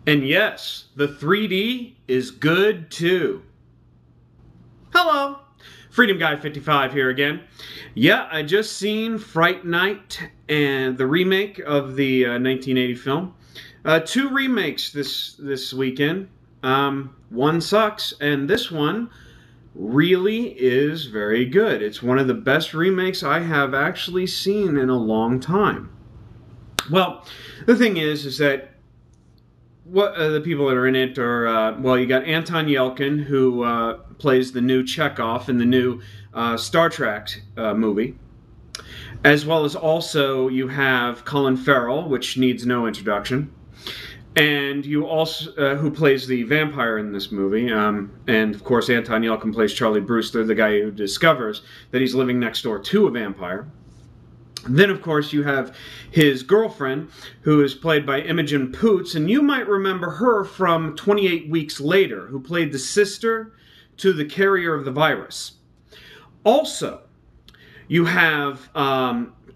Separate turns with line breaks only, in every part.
And yes, the 3D is good too. Hello, Freedom Guy 55 here again. Yeah, I just seen Fright Night and the remake of the 1980 film. Two remakes this weekend. One sucks, and this one really is very good. It's one of the best remakes I have actually seen in a long time. Well, the thing is that what the people that are in it are well, you got Anton Yelkin, who plays the new Chekhov in the new Star Trek movie, as well as also you have Colin Farrell, which needs no introduction, and you also who plays the vampire in this movie, and of course Anton Yelkin plays Charlie Brewster, the guy who discovers that he's living next door to a vampire. Then, of course, you have his girlfriend, who is played by Imogen Poots, and you might remember her from 28 Weeks Later, who played the sister to the carrier of the virus. Also, you have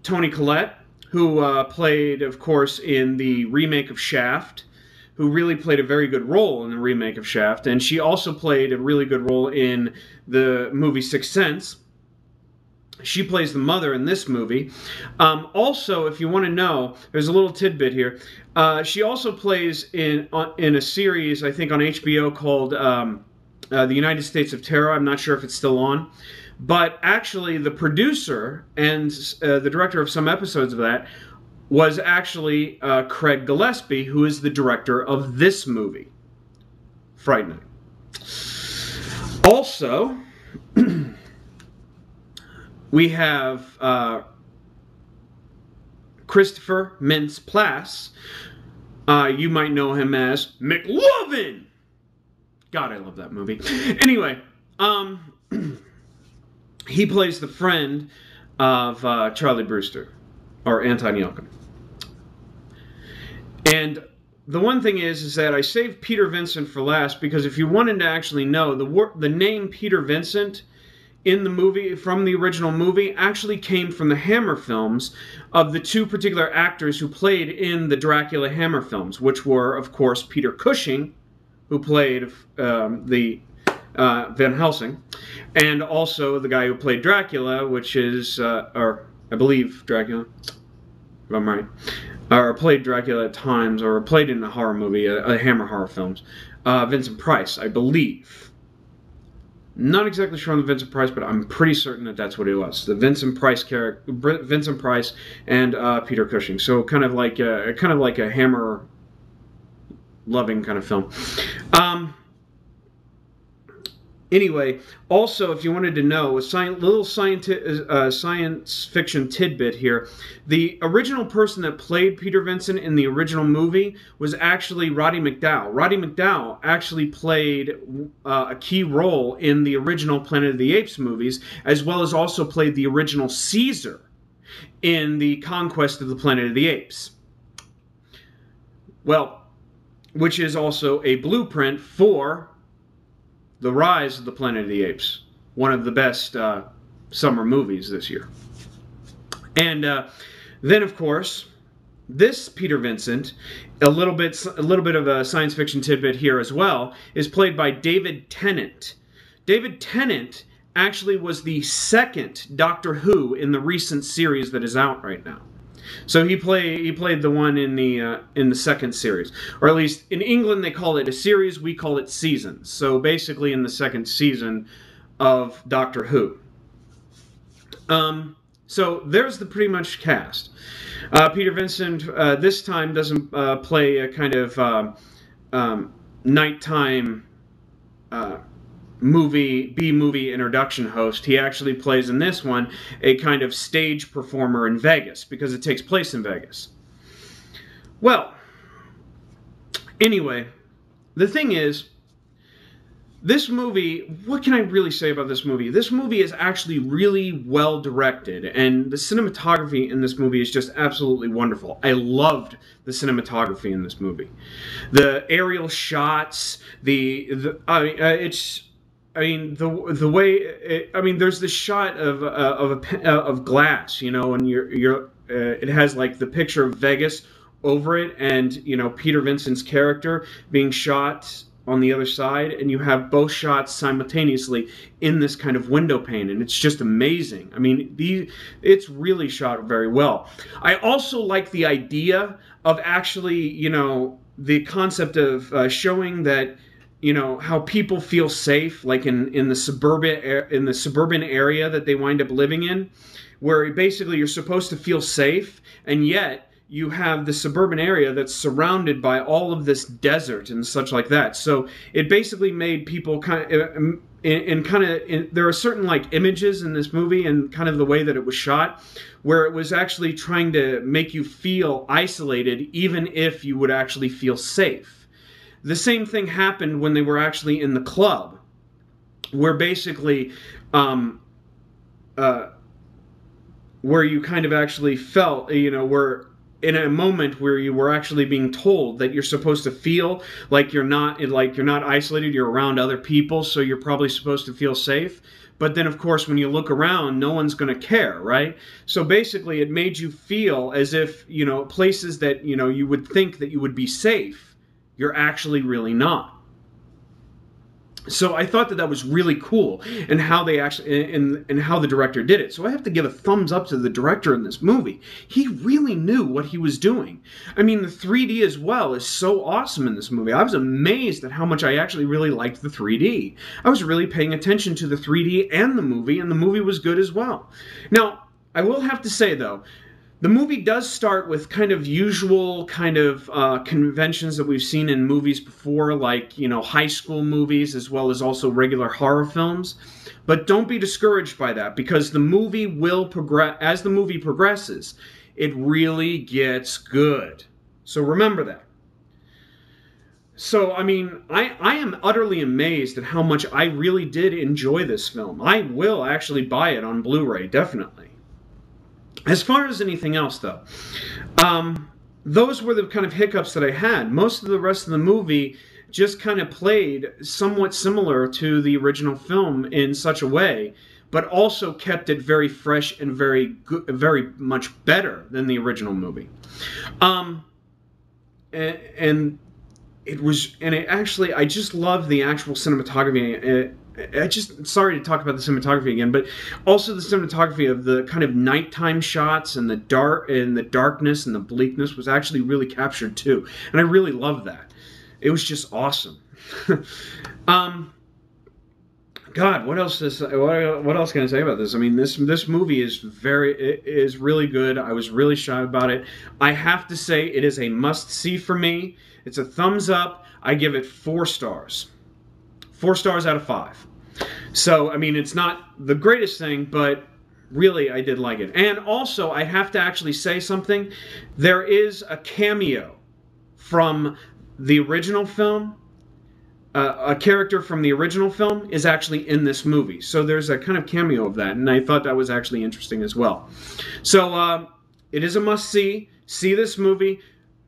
Toni Collette, who played, of course, in the remake of Shaft, who really played a very good role in the remake of Shaft, and she also played a really good role in the movie Sixth Sense. She plays the mother in this movie. Also, if you want to know, there's a little tidbit here. She also plays in a series, I think, on HBO called The United States of Terror. I'm not sure if it's still on. But actually, the producer and the director of some episodes of that was actually Craig Gillespie, who is the director of this movie, Fright Night. Also, we have Christopher Mintz-Plasse. You might know him as McLovin. God, I love that movie. Anyway, he plays the friend of Charlie Brewster, or Anton Yelkin. And the one thing is that I saved Peter Vincent for last because if you wanted to actually know, the name Peter Vincent in the movie, from the original movie, actually came from the Hammer films of the two particular actors who played in the Dracula Hammer films, which were, of course, Peter Cushing, who played the Van Helsing, and also the guy who played Dracula, which is, or I believe Dracula, if I'm right, or played Dracula at times, or played in a horror movie, a Hammer horror films, Vincent Price, I believe. Not exactly sure on the Vincent Price, but I'm pretty certain that that's what it was. The Vincent Price character, Vincent Price, and Peter Cushing. So kind of like a Hammer loving kind of film. Anyway, also, if you wanted to know, a little science fiction tidbit here. The original person that played Peter Vincent in the original movie was actually Roddy McDowall. Roddy McDowall actually played a key role in the original Planet of the Apes movies, as well as also played the original Caesar in the Conquest of the Planet of the Apes. Well, which is also a blueprint for The Rise of the Planet of the Apes, one of the best summer movies this year. And then, of course, this Peter Vincent, a little bit of a science fiction tidbit here as well, is played by David Tennant. David Tennant actually was the second Doctor Who in the recent series that is out right now. So he played the one in the second series, or at least in England they call it a series. We call it seasons. So basically, in the second season of Doctor Who. So there's the pretty much cast. Peter Vincent this time doesn't play a kind of nighttime B-movie introduction host. He actually plays in this one a kind of stage performer in Vegas, because it takes place in Vegas. Well, anyway, the thing is, this movie, what can I really say about this movie? This movie is actually really well directed, and the cinematography in this movie is just absolutely wonderful. I loved the cinematography in this movie. The aerial shots, the there's this shot of glass, and it has like the picture of Vegas over it, and Peter Vincent's character being shot on the other side, and you have both shots simultaneously in this kind of window pane, and it's just amazing. I mean, it's really shot very well. I also like the idea of actually, the concept of showing that, how people feel safe, like in the suburban area that they wind up living in, where basically you're supposed to feel safe, and yet you have the suburban area that's surrounded by all of this desert and such like that. So it basically made people there are certain like images in this movie and kind of the way that it was shot, where it was actually trying to make you feel isolated, even if you would actually feel safe. The same thing happened when they were actually in the club, where basically, where you kind of actually felt, where in a moment where you were actually being told that you're supposed to feel like you're not isolated, you're around other people, so you're probably supposed to feel safe. But then, of course, when you look around, no one's going to care, right? So basically, it made you feel as if, places that, you would think that you would be safe, you're actually really not. So I thought that was really cool, and how they actually and how the director did it. So I have to give a thumbs up to the director in this movie. He really knew what he was doing. I mean, the 3D as well is so awesome in this movie. I was amazed at how much I actually really liked the 3D. I was really paying attention to the 3D and the movie was good as well. Now, I will have to say though, the movie does start with kind of usual kind of conventions that we've seen in movies before, like, high school movies, as well as also regular horror films. But don't be discouraged by that, because the movie will progress. As the movie progresses, it really gets good. So remember that. So, I mean, I am utterly amazed at how much I really did enjoy this film. I will actually buy it on Blu-ray, definitely. As far as anything else, though, those were the kind of hiccups that I had. Most of the rest of the movie just kind of played somewhat similar to the original film in such a way, but also kept it very fresh and very good, very much better than the original movie. And I just love the actual cinematography. Sorry to talk about the cinematography again, but also the cinematography of the kind of nighttime shots and the darkness and the bleakness was actually really captured too, and I really love that. It was just awesome. God, what else can I say about this? I mean, this movie is really good. I was really shy about it. I have to say, it is a must-see for me. It's a thumbs up. I give it 4 stars. 4 stars out of 5. So, I mean, it's not the greatest thing, but really, I did like it. And also, I have to actually say something. There is a cameo from the original film. A character from the original film is actually in this movie. So there's a kind of cameo of that, and I thought that was actually interesting as well. So, it is a must-see. See this movie.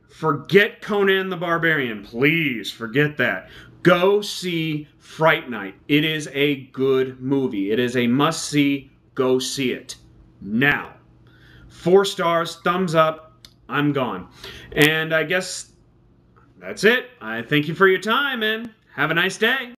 Forget Conan the Barbarian. Please, forget that. Go see Fright Night. It is a good movie. It is a must-see. Go see it. Now. 4 stars, thumbs up. I'm gone. And I guess that's it. I thank you for your time, and have a nice day.